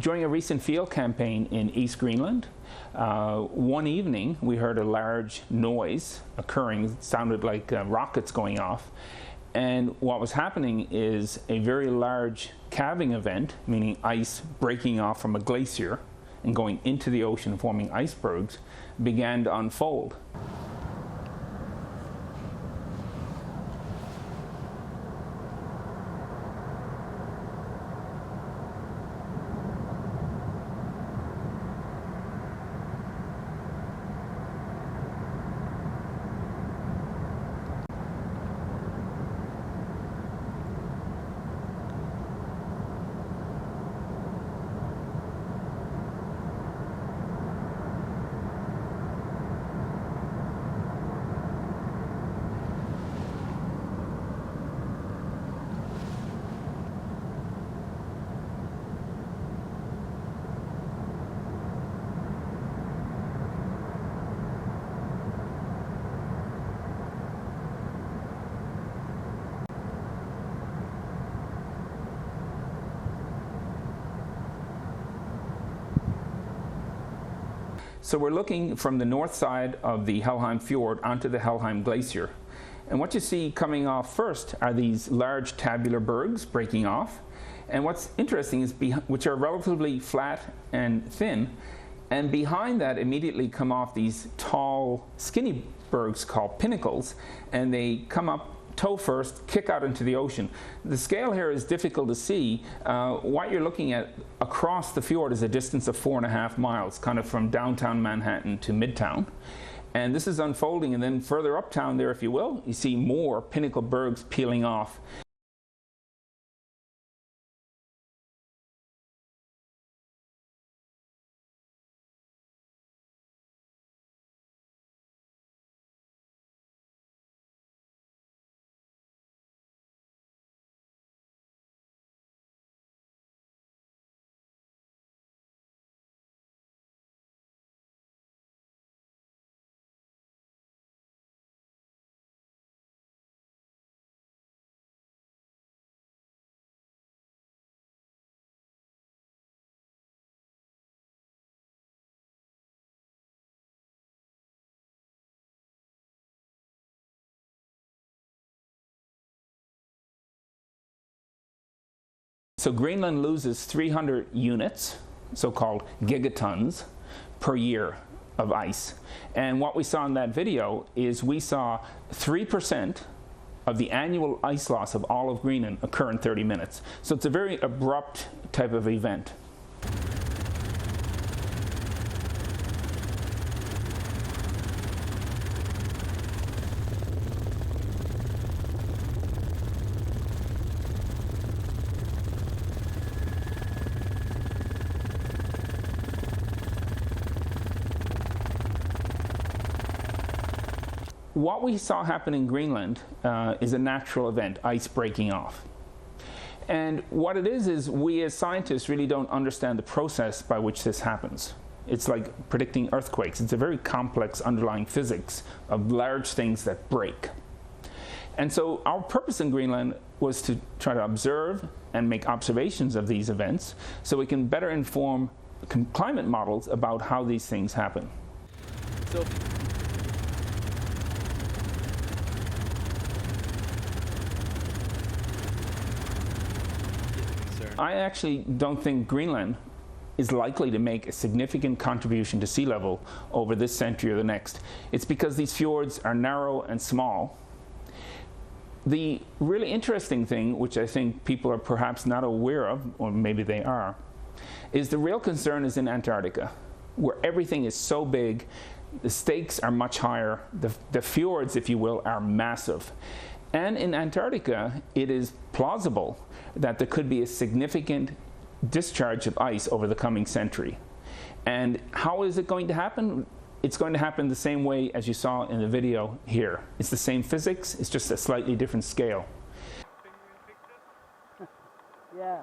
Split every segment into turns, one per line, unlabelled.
During a recent field campaign in East Greenland, one evening we heard a large noise occurring. It sounded like rockets going off. And what was happening is a very large calving event, meaning ice breaking off from a glacier and going into the ocean forming icebergs, began to unfold. So we're looking from the north side of the Helheim Fjord onto the Helheim Glacier. And what you see coming off first are these large tabular bergs breaking off. And what's interesting is, which are relatively flat and thin, and behind that immediately come off these tall, skinny bergs called pinnacles, and they come up toe first, kick out into the ocean. The scale here is difficult to see. What you're looking at across the fjord is a distance of 4.5 miles, kind of from downtown Manhattan to Midtown. And this is unfolding, and then further uptown there, if you will, you see more pinnacle bergs peeling off. So Greenland loses 300 units, so-called gigatons, per year of ice. And what we saw in that video is we saw 3% of the annual ice loss of all of Greenland occur in 30 minutes. So it's a very abrupt type of event. What we saw happen in Greenland is a natural event, ice breaking off. And what it is we as scientists really don't understand the process by which this happens. It's like predicting earthquakes. It's a very complex underlying physics of large things that break. And so our purpose in Greenland was to try to observe and make observations of these events so we can better inform climate models about how these things happen. So I actually don't think Greenland is likely to make a significant contribution to sea level over this century or the next. It's because these fjords are narrow and small. The really interesting thing, which I think people are perhaps not aware of, or maybe they are, is the real concern is in Antarctica, where everything is so big, the stakes are much higher, the fjords, if you will, are massive. And in Antarctica, it is plausible that there could be a significant discharge of ice over the coming century. And how is it going to happen? It's going to happen the same way as you saw in the video here. It's the same physics, it's just a slightly different scale.
Yeah.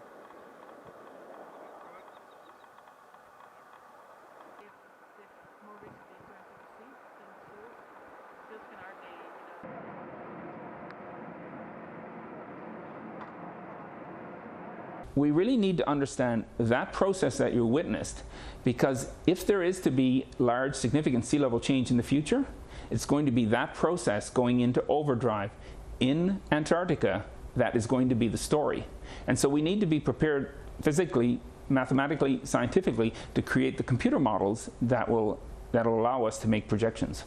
we really need to understand that process that you witnessed, because if there is to be large, significant sea level change in the future, it's going to be that process going into overdrive in Antarctica that is going to be the story. And so we need to be prepared physically, mathematically, scientifically, to create the computer models that will allow us to make projections.